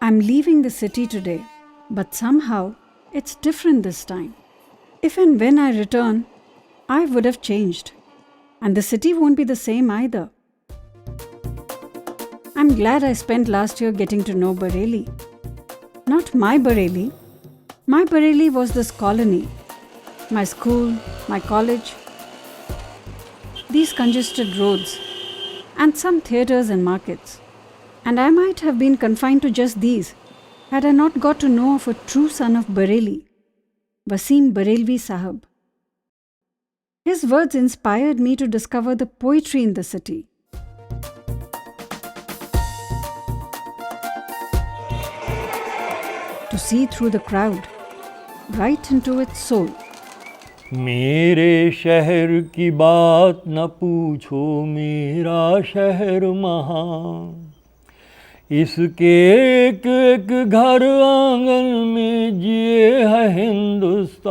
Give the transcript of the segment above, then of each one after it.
I'm leaving the city today, but somehow it's different this time. If and when I return, I would have changed, and the city won't be the same either. I'm glad I spent last year getting to know Bareilly. Not my Bareilly. My Bareilly was this colony, my school, my college, these congested roads, and some theatres and markets. And I might have been confined to just these had I not got to know of a true son of Bareilly, Wasim Barelvi Sahab. His words inspired me to discover the poetry in the city. To see through the crowd, right into its soul. मेरे शहर की बात न पूछो, मेरा शहर महान, इसके एक एक घर आंगन में जिए है Hindustan.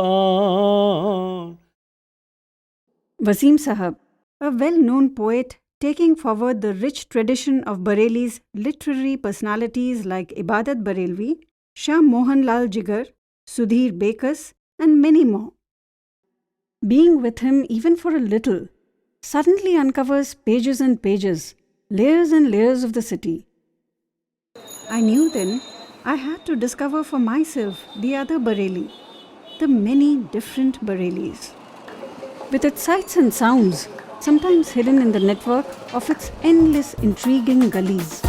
Wasim Sahab, a well-known poet taking forward the rich tradition of Bareilly's literary personalities like Ibadat Barelvi, Shah Mohan Lal Jigar, Sudhir Bekas, and many more. Being with him even for a little suddenly uncovers pages and pages, layers and layers of the city. I knew then I had to discover for myself the other Bareilly, the many different Bareillys. With its sights and sounds, sometimes hidden in the network of its endless intriguing gullies.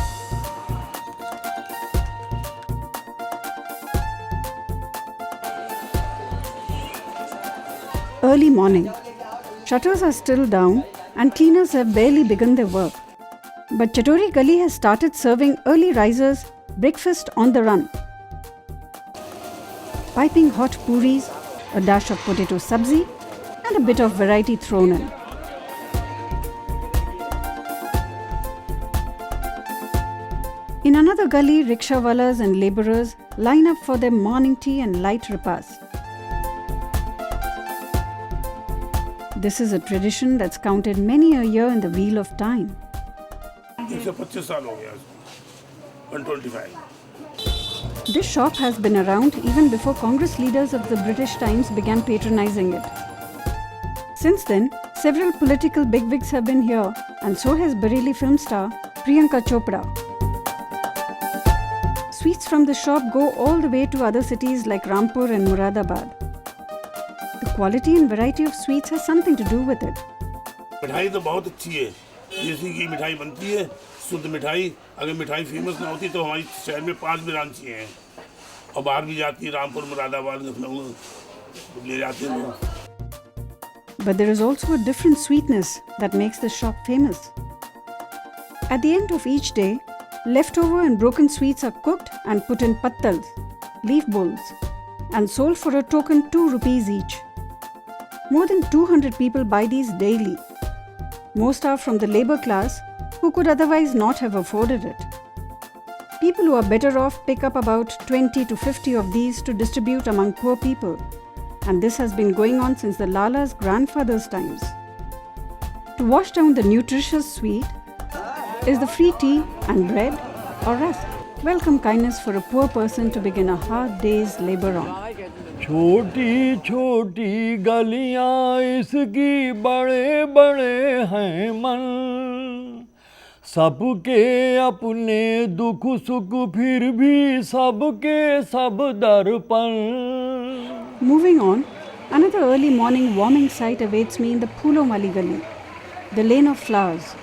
Early morning. Shutters are still down and cleaners have barely begun their work. But Chatori Gully has started serving early risers breakfast on the run. Piping hot puris, a dash of potato sabzi, and a bit of variety thrown in. In another gully, rickshawalas and labourers line up for their morning tea and light repast. This is a tradition that's counted many a year in the wheel of time. 125 साल हो गया, 125. This shop has been around even before Congress leaders of the British Times began patronizing it. Since then, several political bigwigs have been here, and so has Bareilly film star Priyanka Chopra. Sweets from the shop go all the way to other cities like Rampur and Muradabad. The quality and variety of sweets has something to do with it. मिठाई तो बहुत अच्छी है, देसी की मिठाई बनती है, शुद्ध मिठाई. अगर मिठाई फेमस ना होती तो हमारी शहर में 5 ब्रांच हैं और बाहर भी जाती है, रामपुर, मुरादाबाद, लखनऊ ले जाते हैं लोग. But there is also a different sweetness that makes the shop famous. At the end of each day, leftover and broken sweets are cooked and put in pattals, leaf bowls, and sold for a token 2 rupees each. More than 200 people buy these daily. Most are from the labour class who could otherwise not have afforded it. People who are better off pick up about 20 to 50 of these to distribute among poor people. And this has been going on since the Lala's grandfather's times. To wash down the nutritious sweet is the free tea and bread or rusk. Welcome kindness for a poor person to begin a hard day's labor on. छोटी छोटी गलियां इसकी बड़े बड़े हैं मन, सबके अपने दुख सुख फिर भी सबके सब दर्पण. Moving on, another early morning warming sight awaits me in the Phoolon Wali Gali, the lane of flowers.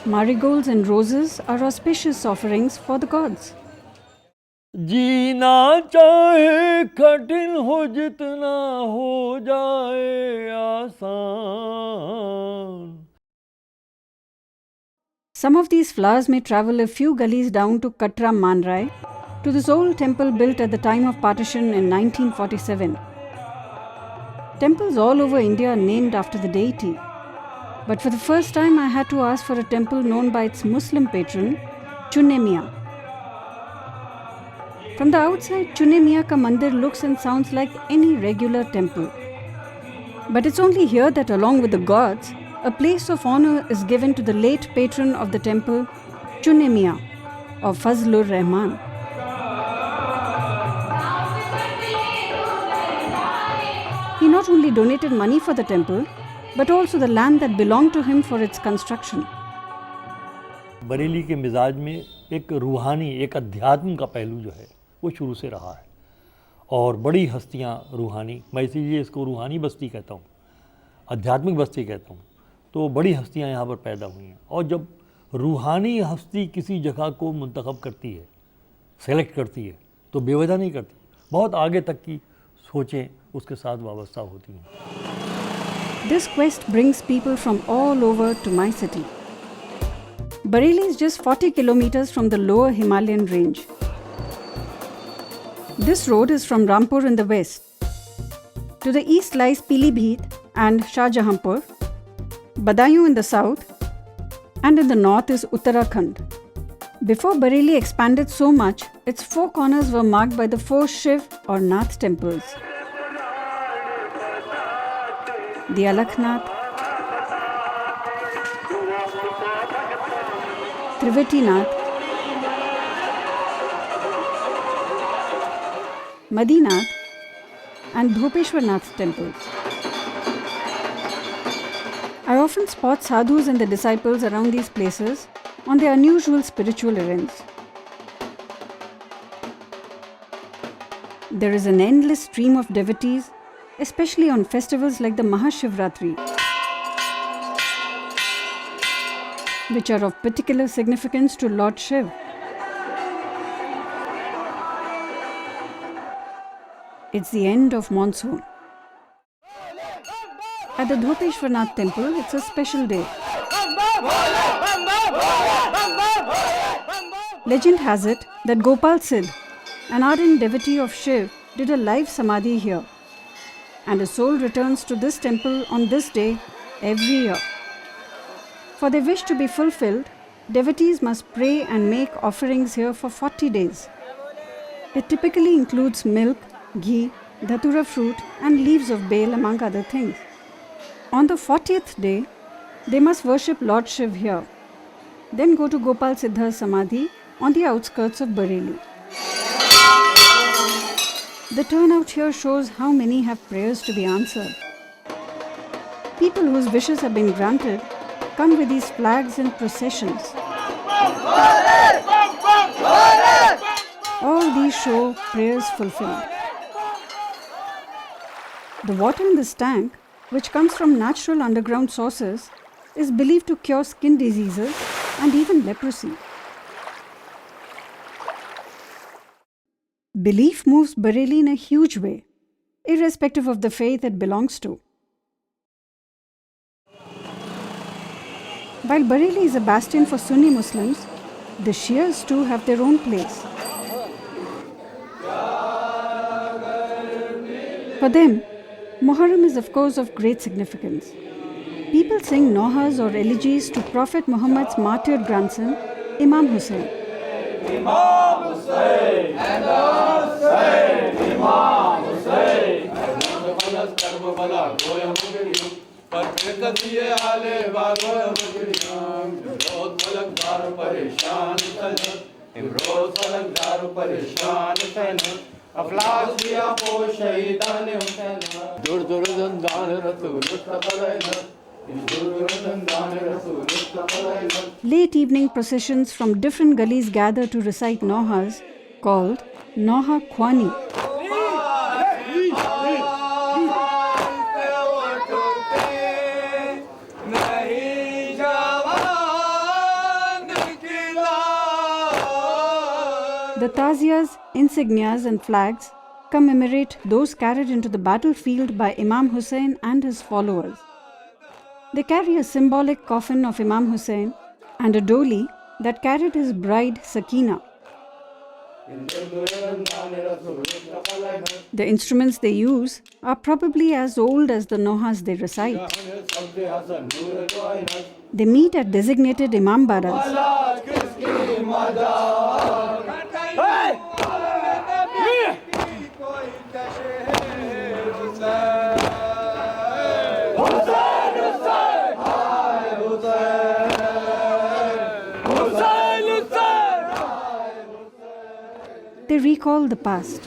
Marigolds and roses are auspicious offerings for the gods. जीना चाहे कठिन हो जितना हो जाए आसान. Some of these flowers may travel a few gullies down to Katra Manrai, to this old temple built at the time of partition in 1947. Temples all over India are named after the deity. But for the first time I had to ask for a temple known by its Muslim patron, Chunne Mian. From the outside, Chunne Mian ka mandir looks and sounds like any regular temple. But it's only here that along with the gods, a place of honor is given to the late patron of the temple, Chunne Mian, or Fazlur Rahman. not only donated money for the temple, but also the land that belonged to him for its construction. Bareilly के मिजाज में एक रूहानी, एक अध्यात्म का पहलू जो है वो शुरू से रहा है और बड़ी हस्तियाँ रूहानी, मैं इसीलिए इसको रूहानी बस्ती कहता हूँ, आध्यात्मिक बस्ती कहता हूँ, तो बड़ी हस्तियाँ यहाँ पर पैदा हुई हैं। और जब रूहानी हस्ती किसी जगह को मुंतखब करती है, सेलेक्ट करती है, तो बेवजह नहीं करती, बहुत आगे तक की सोचें उसके साथ वाबस्ता होती हैं। This quest brings people from all over to my city. Bareilly is just 40 kilometers from the lower Himalayan range. This road is from Rampur in the west. To the east lies Pilibhit and Shahjahanpur, Badaयूं in the south, and in the north is Uttarakhand. Before Bareilly expanded so much, its four corners were marked by the four Shiv or Nath temples. The Alaknath, Triveti-nath, Madinath and Bhopeshwar-nath temples. I often spot sadhus and their disciples around these places on their unusual spiritual errands. There is an endless stream of devotees, especially on festivals like the Mahashivratri, which are of particular significance to Lord Shiv. It's the end of monsoon. At the Bhopeshwar-nath temple, it's a special day. Legend has it that Gopal Siddh, an ardent devotee of Shiv, did a live samadhi here, and his soul returns to this temple on this day every year. For their wish to be fulfilled, devotees must pray and make offerings here for 40 days. It typically includes milk, ghee, dhatura fruit and leaves of bale among other things. On the 40th day, they must worship Lord Shiv here, then go to Gopal Siddha's Samadhi on the outskirts of Bareilly. The turnout here shows how many have prayers to be answered. People whose wishes have been granted come with these flags in processions. All these show prayers fulfilled. The water in this tank, which comes from natural underground sources, is believed to cure skin diseases and even leprosy. Belief moves Bareilly in a huge way, irrespective of the faith it belongs to. While Bareilly is a bastion for Sunni Muslims, the Shias too have their own place. For them, Muharram is of course of great significance. People sing nohas or elegies to Prophet Muhammad's martyred grandson, Imam Hussain. Imam Hussain and Hussain, Imam Hussain. Late evening processions from different gullies gather to recite nohas called Noha Khwani. The taziyas, insignias and flags commemorate those carried into the battlefield by Imam Hussain and his followers. They carry a symbolic coffin of Imam Hussain and a doli that carried his bride Sakina. The instruments they use are probably as old as the nohas they recite. They meet at designated Imam Baras. They recall the past.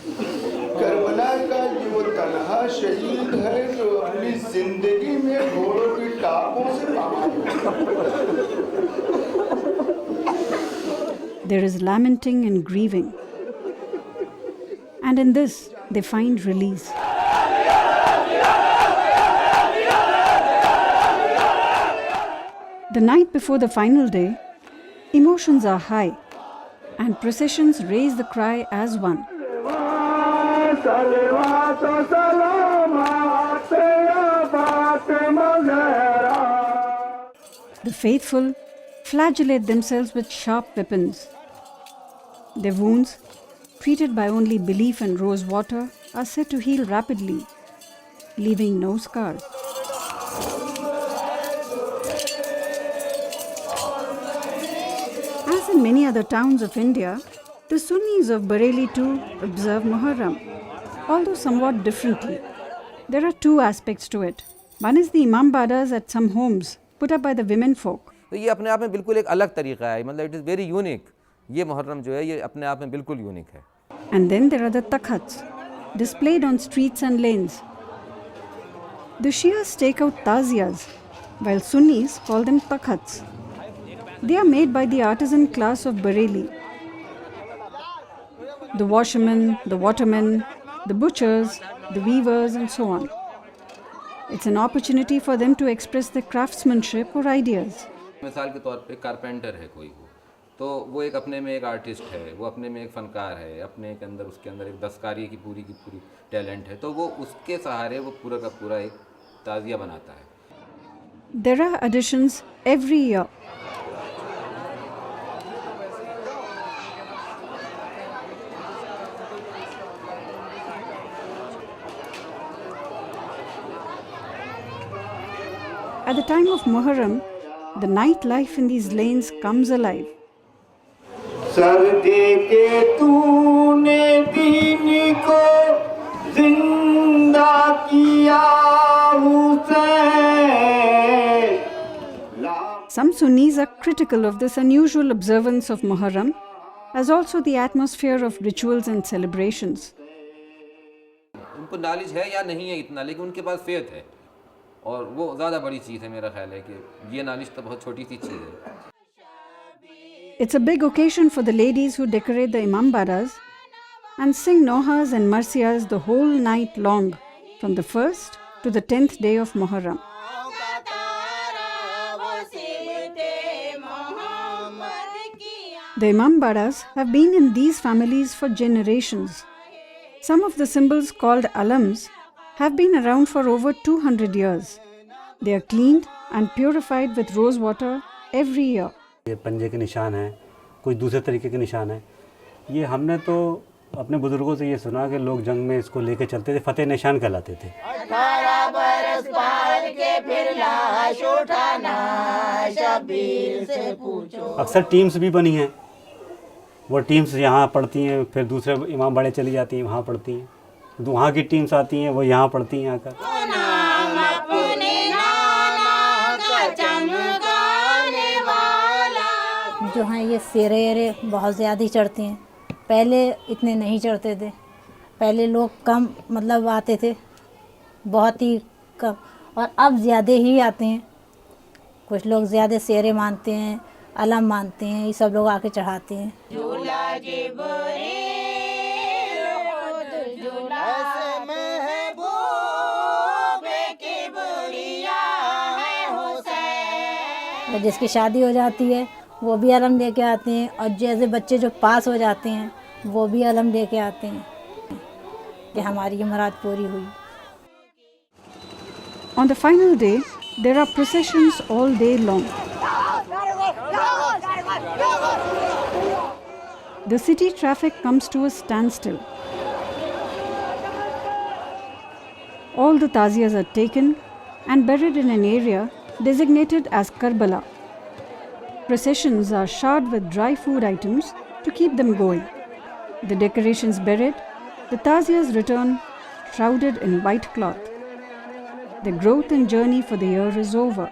ऐसा शहीद है जो अपनी जिंदगी में घोड़ों की टापों से पामा। There is lamenting and grieving. And in this, they find release. The night before the final day, emotions are high, and processions raise the cry as one. The faithful flagellate themselves with sharp weapons. Their wounds, treated by only belief and rose water, are said to heal rapidly, leaving no scars. As in many other towns of India, the Sunnis of Bareilly too observe Muharram, although somewhat differently. There are two aspects to it. One is the imambadas at some homes put up by the women folk. तो ये अपने आप में बिल्कुल एक अलग तरीका है, मतलब इट इज़ वेरी यूनिक। ये मुहर्रम जो है ये अपने आप में बिल्कुल यूनिक है। And then there are the takhats, displayed on streets and lanes. The Shias take out taziyas, while Sunnis call them takhats. They are made by the artisan class of Bareilly. The washermen, the watermen, the butchers, the weavers, and so on. It's an opportunity for them to express their craftsmanship or ideas. मिसाल के तौर पे carpenter है कोई तो वो एक अपने में एक आर्टिस्ट है, वो अपने में एक फ़नकार है, अपने के अंदर उसके अंदर एक दस्तकारी की पूरी टैलेंट है, तो वो उसके सहारे वो पूरा का पूरा एक ताज़िया बनाता है। There are additions every year. At the time of Muharram, the nightlife in these lanes comes alive. सर दे के तूने दीन को जिंदा किया Hussain. Some Sunnis are critical of this unusual observance of Muharram, as also the atmosphere of rituals and celebrations. उनको knowledge है या नहीं है इतना, लेकिन उनके पास फेथ है और वो ज़्यादा बड़ी चीज़ है। मेरा ख्याल है कि ये नॉलेज तो बहुत छोटी सी चीज़ है। It's a big occasion for the ladies who decorate the imambadas and sing nohas and marsiyas the whole night long, from the 1st to the 10th day of Muharram. The imambadas have been in these families for generations. Some of the symbols called alams have been around for over 200 years. They are cleaned and purified with rose water every year. ये पंजे के निशान हैं, कुछ दूसरे तरीके के निशान हैं। ये हमने तो अपने बुजुर्गों से ये सुना कि लोग जंग में इसको लेके चलते थे, फतेह निशान कहलाते थे। 18 बरस पाल के फिर लाश उठाना, शबीर से पूछो। अक्सर टीम्स भी बनी हैं, वो टीम्स यहाँ पढ़ती हैं, फिर दूसरे इमाम बाड़े चली जाती हैं, वहाँ पढ़ती हैं, तो वहाँ की टीम्स आती हैं, वो यहाँ पढ़ती हैं आकर। जो हैं ये सेरे बहुत ज़्यादा चढ़ते हैं, पहले इतने नहीं चढ़ते थे, पहले लोग कम मतलब आते थे, बहुत ही कम, और अब ज़्यादा ही आते हैं। कुछ लोग ज़्यादा सेरे मानते हैं, अलम मानते हैं, ये सब लोग आके चढ़ाते हैं। और जिसकी शादी हो जाती है वो भी अलम लेके आते हैं, और जैसे बच्चे जो पास हो जाते हैं वो भी अलम लेके आते हैं कि हमारी ये मुराद पूरी हुई। On the final day, there are processions all day long. The city traffic comes to a standstill. All the taziyas are taken and buried in an area designated as Karbala. Processions are shod with dry food items to keep them going. The decorations buried, the taziyas return shrouded in white cloth. The growth and journey for the year is over.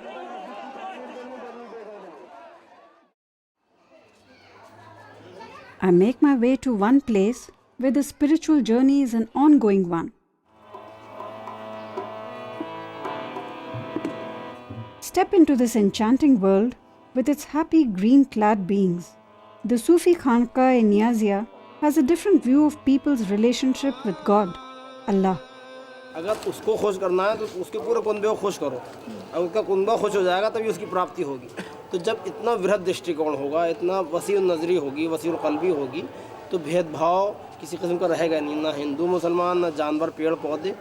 I make my way to one place where the spiritual journey is an ongoing one. step into this enchanting world with its happy green-clad beings. The Sufi Khanqa in Niazia has a different view of people's relationship with God, Allah. अगर उसको खुश करना है तो उसके पूरे कुनबे को खुश करो, और उसका कुनबा खुश हो जाएगा तभी उसकी प्राप्ति होगी। तो जब इतना वृहद दृष्टिकोण होगा, इतना वसी नज़री होगी, वसी कल्बी होगी, तो भेदभाव किसी किस्म का रहेगा नहीं, ना हिंदू मुसलमान, ना जानवर, पेड़ पौधे।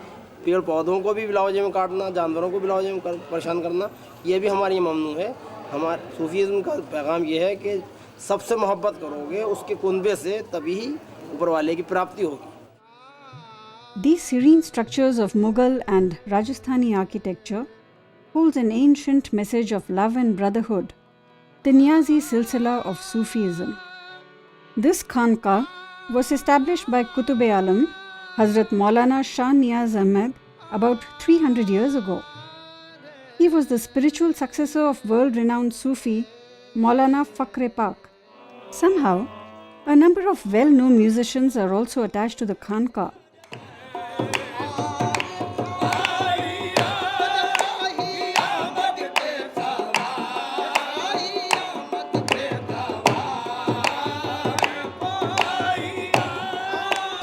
पेड़ पौधों को भी बिलावजे में काटना, जानवरों को बिलावजे में परेशान करना, ये भी हमारी ममनू है। हमारे सूफीज़्म का पैगाम ये है कि सबसे मोहब्बत करोगे उसके कुनबे से, तभी ही ऊपर वाले की प्राप्ति होगी। These serene structures of Mughal and Rajasthani architecture holds an ancient message of love and brotherhood, the Niazi Silsila of Sufism. This Khanqa was established by Qutub-e-Alam, Hazrat Maulana Shah Niaz Ahmed, about 300 years ago. He was the spiritual successor of world-renowned Sufi Maulana Fakr-e-Pak. Somehow, a number of well-known musicians are also attached to the Khanqa.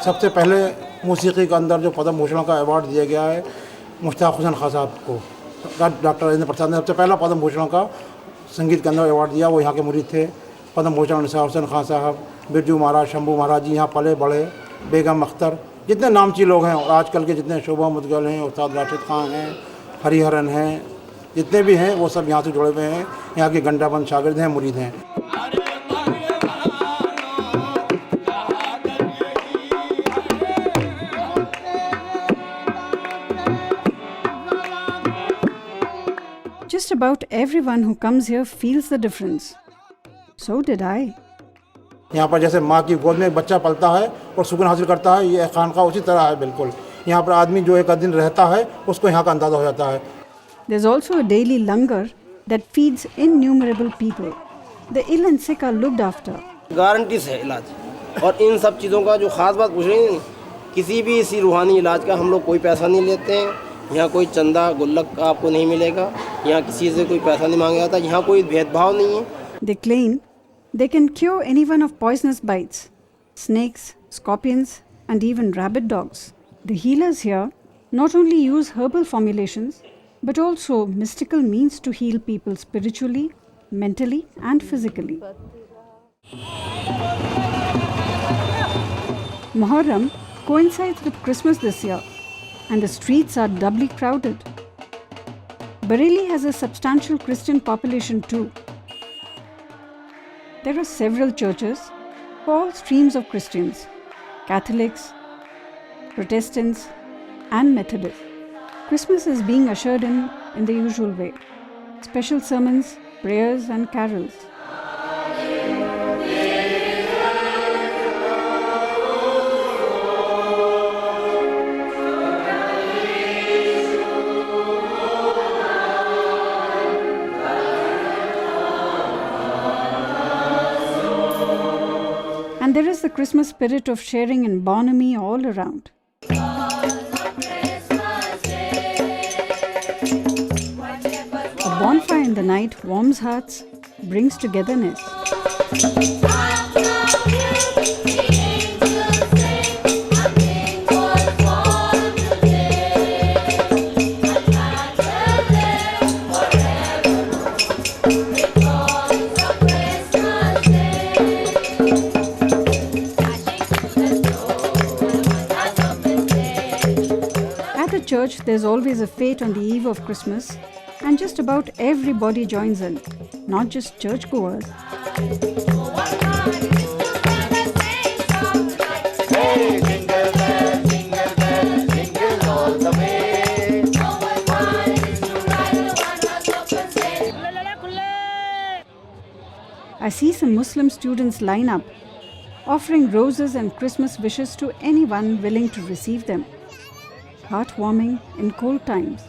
सबसे पहले मौसीकी के अंदर जो पद्म भूषण का award दिया गया है मुश्ताक हुसैन खां साहब को, डॉक्टर राजेंद्र प्रसाद ने सबसे पहला पद्म भूषण का संगीत के अंदर अवार्ड दिया। वो यहाँ के मुरीद थे। पद्म भूषण निसार हुसैन खां साहब, बिरजू महाराज, शंभू महाराज जी यहाँ पले बड़े, बेगम अख्तर, जितने नामची लोग हैं और आजकल के जितने शोभा मुदगल हैं, उस्ताद राशिद खान हैं, हरिहरन हैं, जितने भी हैं वो सब यहाँ से जुड़े हुए हैं। यहाँ के घंटाबंद शागिर्द हैं, मुरीद हैं। Just about everyone who comes here feels the difference. So did I. यहाँ पर जैसे माँ की गोद में एक बच्चा पलता है और सुकून हासिल करता है, ये खानका उसी तरह है बिल्कुल। यहाँ पर आदमी जो एक दिन रहता है उसको यहाँ का अंदाज़ा हो जाता है। There's also a daily langar that feeds innumerable people. The ill and sick are looked after. Guarantee से है इलाज। और इन सब चीज़ों का जो ख़ास बात पूछ रही हैं, किसी भी इसी रूहानी इलाज का हम लोग कोई पैसा नहीं लेते हैं। यहाँ कोई चंदा गुल्लक आपको नहीं मिलेगा, यहाँ किसी से कोई पैसा नहीं मांगा जाता, यहाँ कोई भेदभाव नहीं है। They claim they can cure anyone of poisonous bites, snakes, scorpions, and even rabid dogs. The healers here not only use herbal formulations, but also mystical means to heal people spiritually, mentally, and physically. Muharram coincides with Christmas this year, and the streets are doubly crowded. Bareilly has a substantial Christian population too. There are several churches for all streams of Christians: Catholics, Protestants, and Methodists. Christmas is being ushered in the usual way: special sermons, prayers, and carols. And there is the Christmas spirit of sharing and bonhomie all around. A bonfire in the night warms hearts, brings togetherness. At the church, there's always a fete on the eve of Christmas, and just about everybody joins in, not just churchgoers. I see some Muslim students line up, offering roses and Christmas wishes to anyone willing to receive them. Heartwarming in cold times.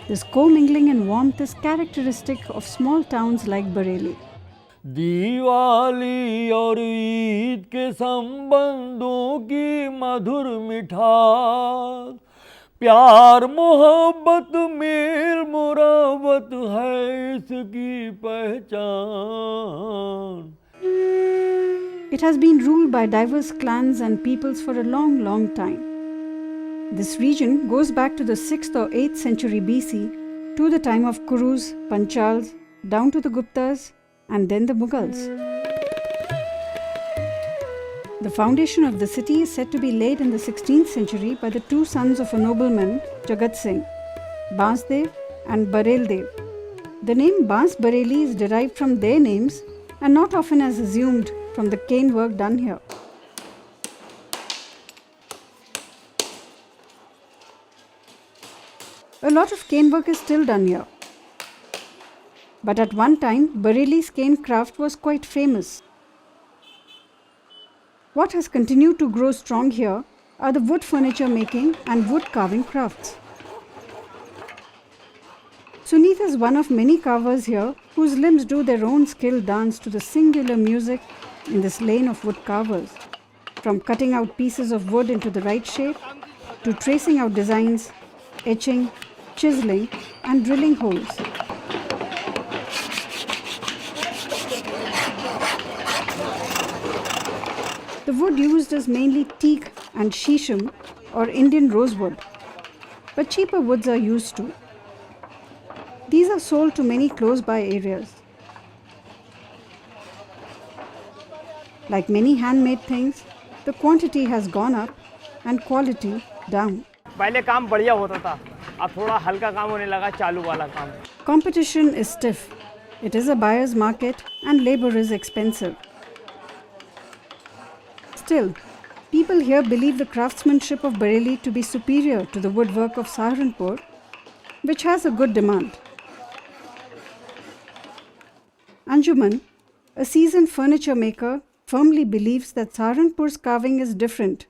This co-mingling and warmth is characteristic of small towns like Bareilly. Diwali और ईद के संबंधों की मधुर मिठास प्यार मोहब्बत mail Marwat है इसकी पहचान। It has been ruled by diverse clans and peoples for a long, long time. This region goes back to the 6th or 8th century BC, to the time of Kurus, Panchals, down to the Guptas, and then the Mughals. The foundation of the city is said to be laid in the 16th century by the two sons of a nobleman, Jagat Singh, Bansdev and Bareldev. The name Bans Bareli is derived from their names and not often as assumed from the cane work done here. A lot of cane work is still done here. But at one time, Bareli's cane craft was quite famous. What has continued to grow strong here are the wood furniture making and wood carving crafts. Sunit is one of many carvers here whose limbs do their own skilled dance to the singular music in this lane of wood carvers, from cutting out pieces of wood into the right shape to tracing out designs, etching, chiseling and drilling holes. The wood used is mainly teak and shisham or Indian rosewood, but cheaper woods are used too. These are sold to many close-by areas. Like many handmade things, the quantity has gone up and quality down. पहले काम बढ़िया होता था, अब थोड़ा हल्का काम होने लगा, चालू वाला काम। Competition is stiff. It is a buyer's market and labor is expensive. Still, people here believe the craftsmanship of Bareilly to be superior to the woodwork of Saharanpur, which has a good demand. Anjuman, a seasoned furniture maker, firmly believes that Saharanpur's carving is different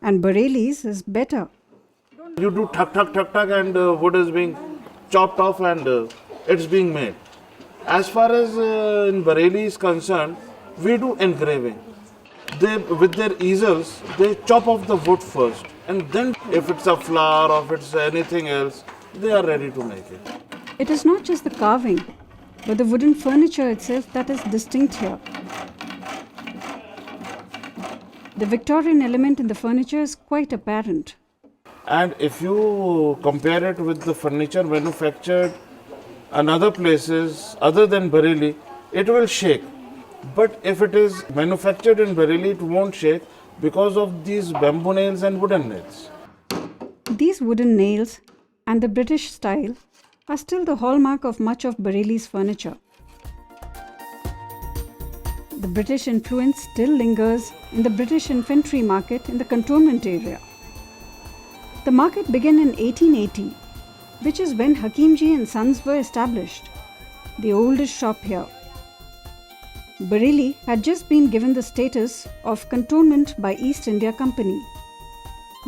and Bareilly's is better. You do tuck, tuck, tuck, tuck, and wood is being chopped off and it's being made. As far as in Bareilly is concerned, we do engraving. They, with their easels, they chop off the wood first, and then if it's a flower or if it's anything else, they are ready to make it. It is not just the carving, but the wooden furniture itself that is distinct here. The Victorian element in the furniture is quite apparent. And if you compare it with the furniture manufactured in other places other than Bareilly, it will shake. But if it is manufactured in Bareilly, it won't shake because of these bamboo nails and wooden nails. These wooden nails and the British style are still the hallmark of much of Bareilly's furniture. The British influence still lingers in the British infantry market in the cantonment area. The market began in 1880, which is when Hakimji and Sons were established, the oldest shop here. Bareilly had just been given the status of cantonment by East India Company.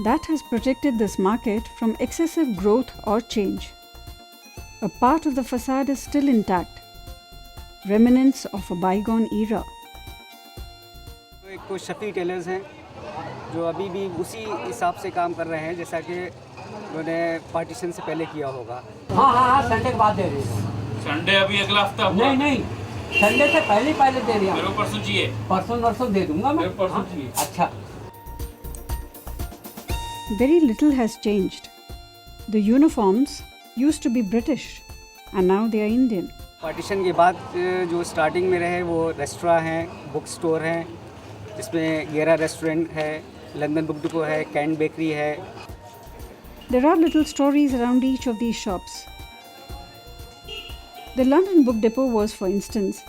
That has protected this market from excessive growth or change. A part of the facade is still intact, remnants of a bygone era. कुछ Shafi tailors हैं जो अभी भी उसी हिसाब से काम कर रहे हैं जैसा कि उन्होंने पार्टीशन से पहले किया होगा। हाँ संडे के बाद दे रही हूँ। संडे अभी अगला हफ्ता हुआ? नहीं संडे से पहले दे रही हूँ। मेरे को परसों चाहिए। परसों दे दूंगा मैं। मेरे को परसों चाहिए। अच्छा। Very little has changed. The uniforms used to be British and now they are Indian. Partition के बाद जो स्टार्टिंग में रहे वो रेस्टोरेंट हैं, बुक स्टोर हैं, जिसमें गेरा रेस्टोरेंट है, लंदन बुक डिपो है, कैन बेकरी है। There are little stories around each of these shops. The London Book Depot was, for instance,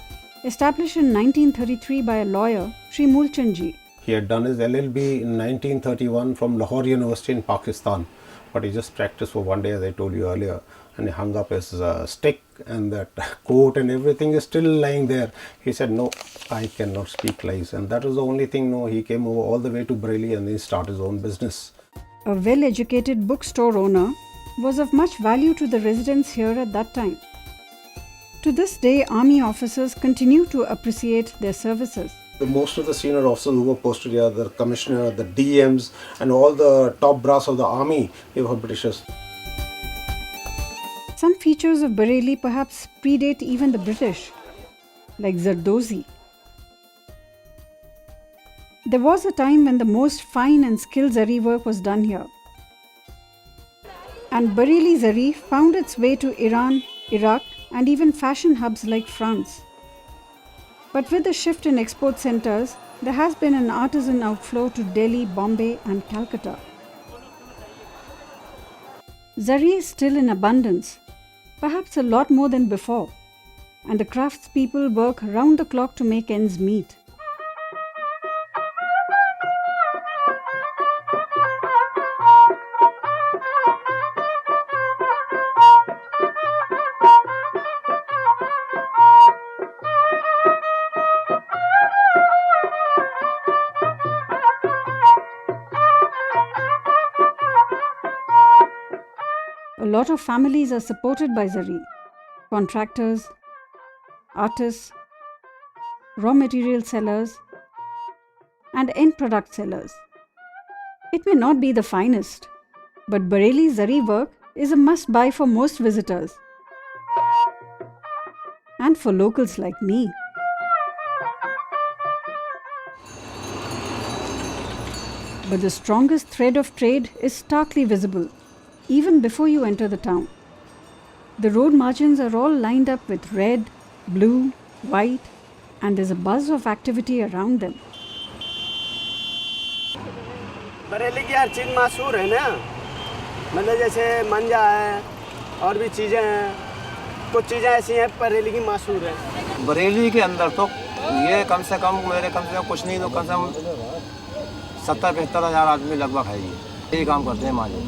established in 1933 by a lawyer, Sri Mulchand Ji. He had done his LLB in 1931 from Lahore University in Pakistan, but he just practiced for one day, as I told you earlier, and he hung up his stick, and that coat and everything is still lying there. He said, no, I cannot speak lies, and that was the only thing. No, he came over all the way to Bareilly and he started his own business. A well-educated bookstore owner was of much value to the residents here at that time. To this day, army officers continue to appreciate their services. Most of the senior officers who were posted here, the commissioner, the DMs, and all the top brass of the army, they were Britishers. Some features of Bareilly perhaps predate even the British, like Zardozi. There was a time when the most fine and skilled zari work was done here. And Bareilly zari found its way to Iran, Iraq, and even fashion hubs like France. But with the shift in export centers, there has been an artisan outflow to Delhi, Bombay, and Calcutta. Zari is still in abundance, perhaps a lot more than before, and the craftspeople work round the clock to make ends meet. A lot of families are supported by Zari: contractors, artists, raw material sellers, and end product sellers. It may not be the finest, but Bareilly Zari work is a must-buy for most visitors and for locals like me. But the strongest thread of trade is starkly visible even before you enter the town. The road margins are all lined up with red, blue, white, and there's a buzz of activity around them. Bareilly की हर चीज़ मशहूर है ना, मतलब जैसे मंजा है और भी चीज़ें हैं, कुछ चीज़ें ऐसी हैं बरेली की मशहूर है। बरेली के अंदर तो ये कम से कम कुछ नहीं तो कम से कम 70-75 हज़ार आदमी लगभग है, ये काम करते हैं मांझा।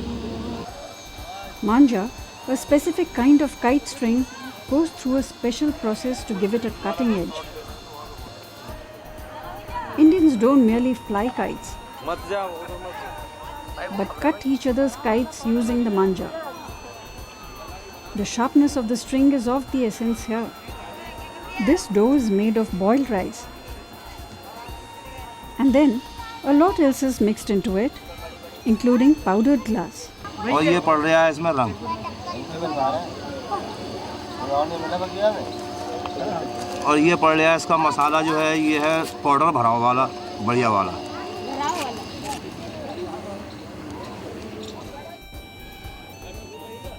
Manja, a specific kind of kite string, goes through a special process to give it a cutting edge. Indians don't merely fly kites, but cut each other's kites using the manja. The sharpness of the string is of the essence here. This dough is made of boiled rice. And then a lot else is mixed into it, including powdered glass. और ये पड़ रहा है इसमें रंग, और ये पड़ रहा है इसका मसाला जो है, ये है पाउडर भरा वाला, बढ़िया वाला।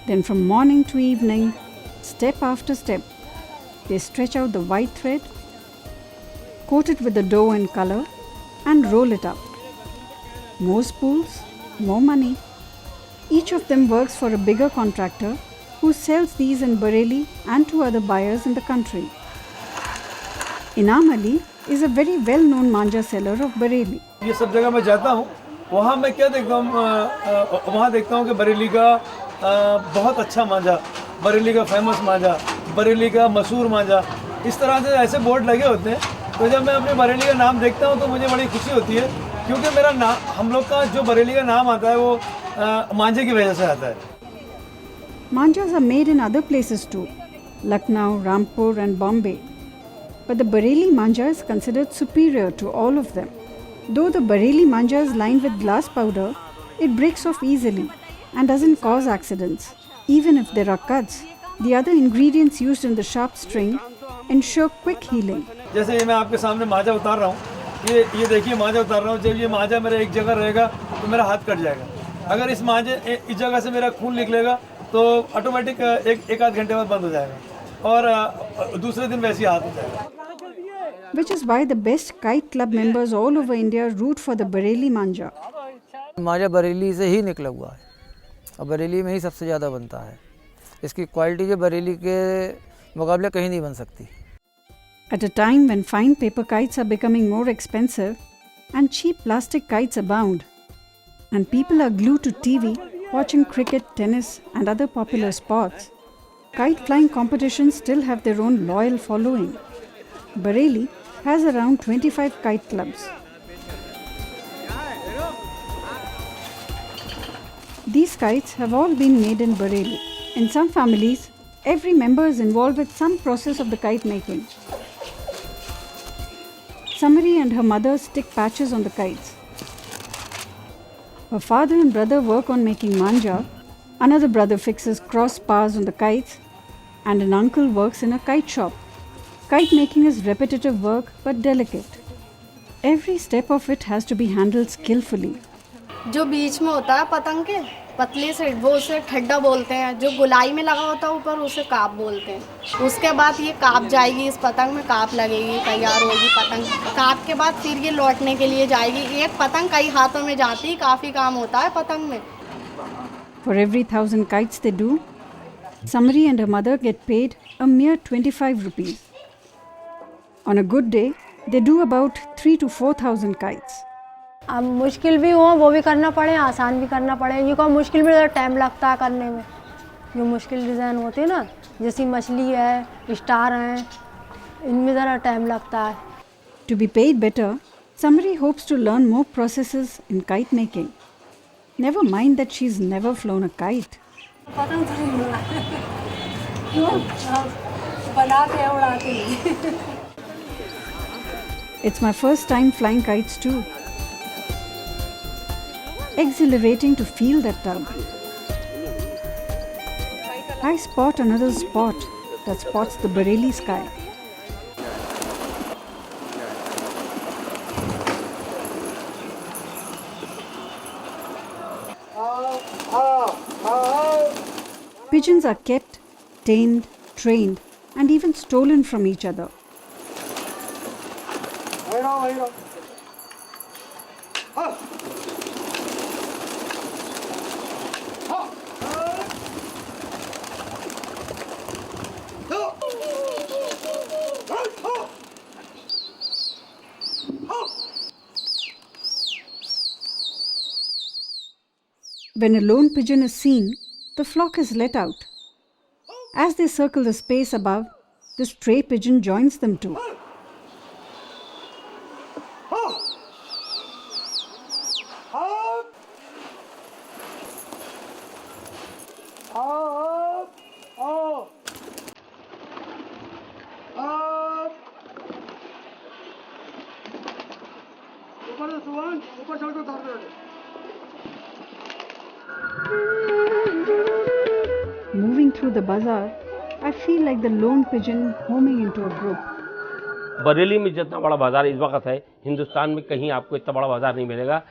Then from morning to evening, step after step, they stretch out the white thread, coat it with the dough and color, and roll it up. More spools, more money. Each of them works for a bigger contractor who sells these in Bareilly and to other buyers in the country. Inam Ali is a very well-known manja seller of Bareilly. ये सब जगह मैं जाता हूँ, वहाँ मैं क्या देखता हूँ, वहाँ देखता हूँ कि बरेली का बहुत अच्छा मांझा, बरेली का फेमस मांझा, बरेली का मशहूर मांझा, इस तरह से ऐसे बोर्ड लगे होते हैं। तो जब मैं अपने बरेली का नाम देखता हूँ तो मुझे बड़ी खुशी होती है, क्योंकि मेरा नाम, हम लोग का जो बरेली का नाम आता है वो मांझे की वजह से आता है। Manjas are made in other places too, Lucknow, Rampur and Bombay. But the Bareilly manja is considered superior to all of them. Though the Bareilly manja is lined with glass powder, it breaks off easily and doesn't cause accidents. Even if there are cuts, the other ingredients used in the sharp string ensure quick healing. जैसे ये मैं आपके सामने मांझा उतार रहा हूँ, ये देखिए मांझा उतार रहा हूँ। जब ये मांझा मेरा एक जगह रहेगा तो मेरा हाथ कट जाएगा। अगर इस मांझे इस जगह से मेरा खून निकलेगा तो ऑटोमेटिक एक आध घंटे बाद बंद हो जाएगा और दूसरे दिन वैसे ही हाथ हो जाएगा। Which is why the best kite club members all over India root for the Bareilly manja. मांझा बरेली से ही निकला हुआ है और बरेली में ही सबसे ज़्यादा बनता है। इसकी क्वालिटी जो बरेली के मुकाबले कहीं नहीं बन सकती। At a time when fine paper kites are becoming more expensive and cheap plastic kites abound, and people are glued to TV watching cricket, tennis and other popular sports, kite flying competitions still have their own loyal following. Bareilly has around 25 kite clubs. These kites have all been made in Bareilly. In some families, every member is involved with some process of the kite making. Samari and her mother stick patches on the kites. Her father and brother work on making manja, another brother fixes cross bars on the kites, and an uncle works in a kite shop. Kite making is repetitive work but delicate. Every step of it has to be handled skillfully. जो बीच में होता है पतंग के पतले से वो उसे ठड्डा बोलते हैं, जो गुलाई में लगा होता है ऊपर उसे काप बोलते हैं। उसके बाद ये काप जाएगी, इस पतंग में काप लगेगी, तैयार होगी पतंग। काप के बाद फिर ये लौटने के लिए जाएगी। एक पतंग कई हाथों में जाती है, काफ़ी काम होता है पतंग में। For every 1,000 kites they do, Samari and her mother get paid a mere 25 rupees. On a good day, they do about 3 to 4,000 kites. अब मुश्किल भी हो वो भी करना पड़े, आसान भी करना पड़े। ये को मुश्किल भी ज़रा टाइम लगता है करने में। जो मुश्किल डिज़ाइन होते हैं ना, जैसी मछली है, स्टार हैं, इनमें ज़रा टाइम लगता है। To be paid better, Samari hopes to learn more processes in kite making. Never mind that she's never flown a kite. पतंग तो नहीं बना के उड़ाते हैं। It's my first time flying kites too. Exhilarating to feel that tug. I spot another spot that spots the Bareilly sky. Pigeons are kept, tamed, trained, and even stolen from each other. When a lone pigeon is seen, the flock is let out. As they circle the space above, the stray pigeon joins them too. Moving through the bazaar, I feel like the lone pigeon homing into a group. Bareilly में जितना बड़ा बाजार इस वक्त है, हिंदुस्तान में कहीं आपको इतना बड़ा बाजार नहीं मिलेगा।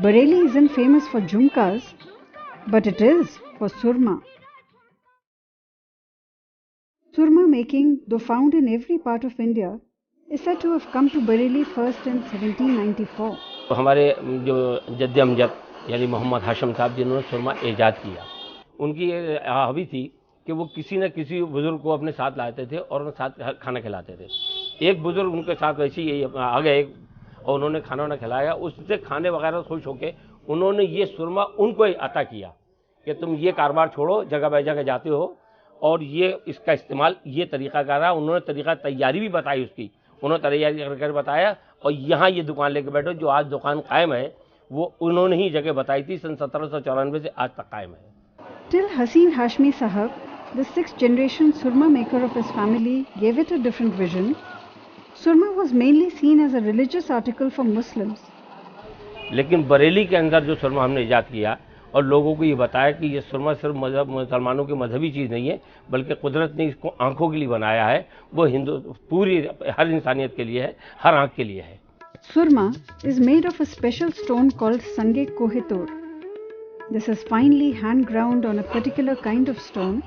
Bareilly isn't famous for jhumkas, but it is for surma. Surma making, though found in every part of India, is said to have come to Bareilly first in 1794. हमारे जो जद्द अमजद यानी मोहम्मद हाशिम साहब जिन्होंने सुरमा ईजाद किया, उनकी ये हॉबी थी कि वो किसी न किसी बुज़ुर्ग को अपने साथ लाते थे और उनके साथ खाना खिलाते थे। एक बुज़ुर्ग उनके साथ वैसे ही आ गए और उन्होंने खाना वाना खिलाया। उससे खाने वगैरह खुश होके उन्होंने ये सुरमा उनको अता किया कि तुम ये कारोबार छोड़ो, जगह बाई जगह जाते हो और ये इसका इस्तेमाल ये तरीक़ा करा। उन्होंने तरीक़ा तैयारी भी बताई उसकी, उन्होंने तैयारी करके बताया और यहाँ ये दुकान लेके बैठो। जो आज दुकान कायम है वो उन्होंने ही जगह बताई थी। सन 1794 से आज तक कायम है। Till Hasin Hashmi Sahab, the sixth generation surma maker of his family, gave it a different vision. Surma was mainly seen as a religious article for Muslims. लेकिन बरेली के अंदर जो सुरमा हमने ईजाद किया और लोगों को ये बताया कि ये सुरमा सिर्फ मुसलमानों की मजहबी चीज़ नहीं है, बल्कि कुदरत ने इसको आँखों के लिए बनाया है। वो हिंदू पूरी हर इंसानियत के लिए है, हर आँख के लिए है। Surma is made of a special stone called Sange Kohetur. This is finely hand ground on a particular kind of stone,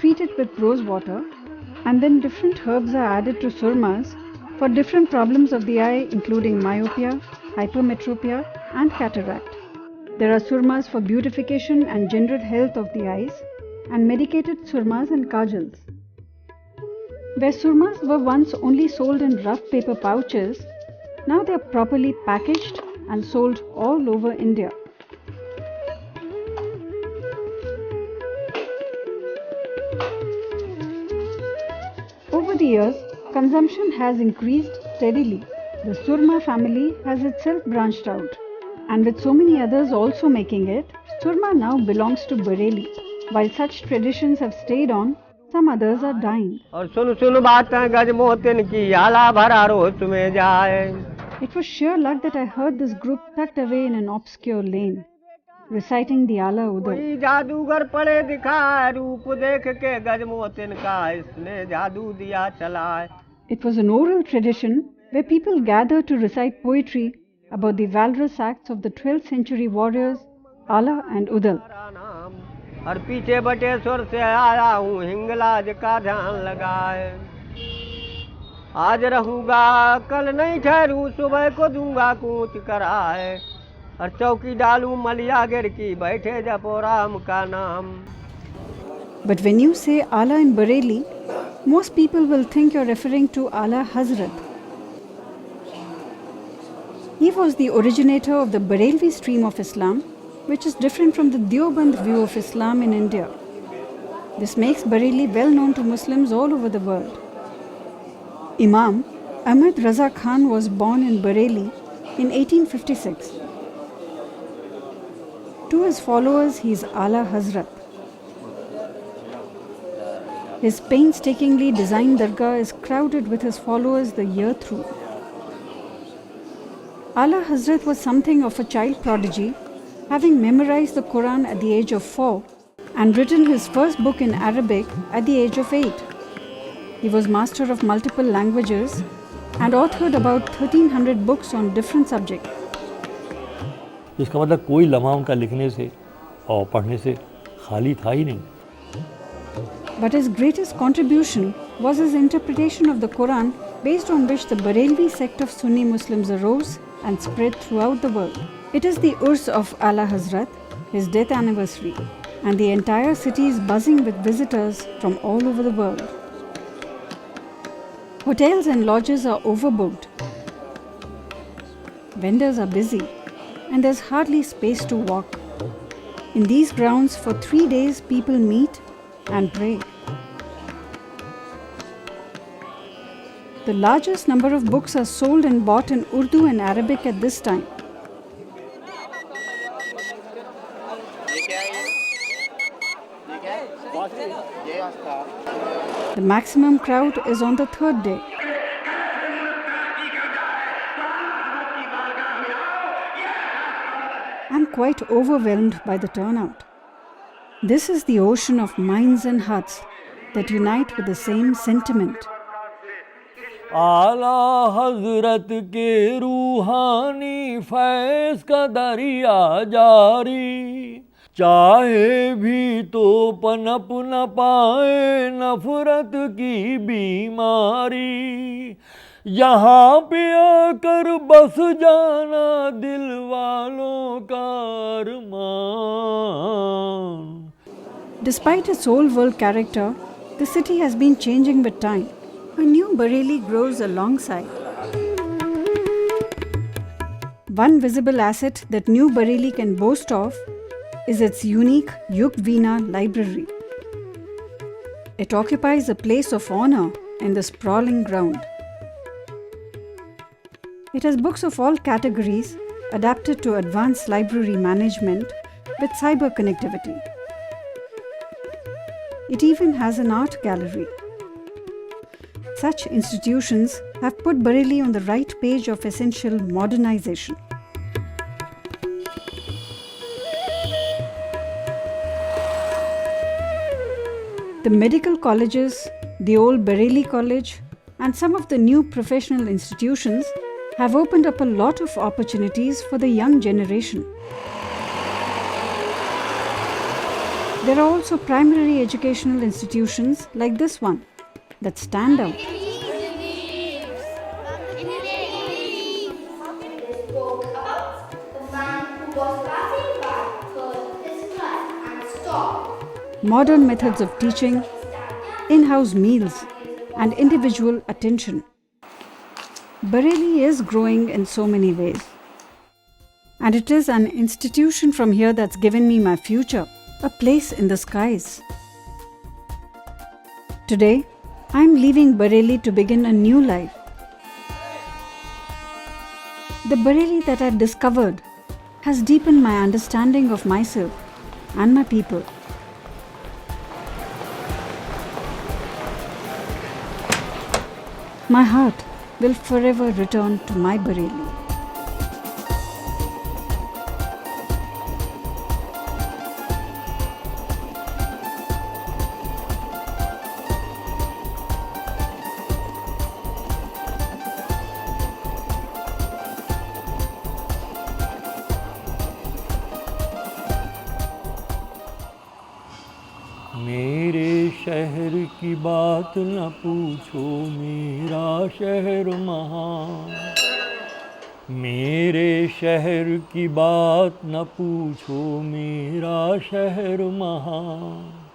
treated with rose water, and then different herbs are added to surmas for different problems of the eye, including myopia, hypermetropia, and cataract. There are surmas for beautification and general health of the eyes, and medicated surmas and kajals. Where surmas were once only sold in rough paper pouches, now they are properly packaged and sold all over India. years, consumption has increased steadily. The Surma family has itself branched out, and with so many others also making it, Surma now belongs to Bareilly. While such traditions have stayed on, some others are dying. और सुन सुन बातें गज मोतिन की आला भरा रोच में जाए. It was sheer luck that I heard this group tucked away in an obscure lane, reciting the Ala Udal. कोई जादूगर पड़े दिखाए रूप देख के गज मोतिन का इसने जादू दिया चलाए. It was an oral tradition where people gathered to recite poetry about the valorous acts of the 12th century warriors Ala and Udal. और पीछे बटेश्वर से आया हूँ हिंगलाज का ध्यान लगाए. आज रहूँगा कल नहीं ठहरूँ सुबह को दूंगा कूच कराए. और चौकी डालूं मलिया गिर की बैठे जपो राम का नाम. But when you say Ala in Bareilly, most people will think you're referring to Ala Hazrat. He was the originator of the Bareilly stream of Islam, which is different from the Deoband view of Islam in India. This makes Bareilly well known to Muslims all over the world. Imam Ahmad Raza Khan was born in Bareilly in 1856. To his followers, he is Ala Hazrat. His painstakingly designed dargah is crowded with his followers the year through. Ala Hazrat was something of a child prodigy, having memorized the Quran at the age of 4 and written his first book in Arabic at the age of 8. He was master of multiple languages and authored about 1300 books on different subjects. इसका मतलब कोई लम्हा उनका लिखने से और पढ़ने से खाली था ही नहीं. But his greatest contribution was his interpretation of the Quran, based on which the Bareilly sect of Sunni Muslims arose and spread throughout the world. It is the Urs of Ala Hazrat, his death anniversary, and the entire city is buzzing with visitors from all over the world. Hotels and lodges are overbooked. Vendors are busy, and there's hardly space to walk. In these grounds, for 3 days, people meet and pray. The largest number of books are sold and bought in Urdu and Arabic at this time. The maximum crowd is on the third day. I'm quite overwhelmed by the turnout. This is the ocean of minds and hearts that unite with the same sentiment. आला हजरत के रूहानी फैज़ का दरिया जारी, चाहे भी तो पनप न पाए नफरत की बीमारी. यहाँ पे आकर बस जाना दिल वालों का अरमान. Despite its old world character, the city has been changing with time. A new Bareilly grows alongside. One visible asset that New Bareilly can boast of is its unique Yug Veena library. It occupies a place of honor in the sprawling ground. It has books of all categories adapted to advanced library management with cyber connectivity. It even has an art gallery. Such institutions have put Bareilly on the right page of essential modernization. The medical colleges, the old Bareilly College, and some of the new professional institutions have opened up a lot of opportunities for the young generation. There are also primary educational institutions like this one that stand out. Modern methods of teaching, in-house meals, and individual attention. Bareilly is growing in so many ways. And it is an institution from here that's given me my future, a place in the skies. Today, I am leaving Bareilly to begin a new life. The Bareilly that I've discovered has deepened my understanding of myself and my people. My heart will forever return to my Bareilly. मेरे शहर की बात न पूछो, मेरा शहर महान। मेरे शहर की बात न पूछो, मेरा शहर महान।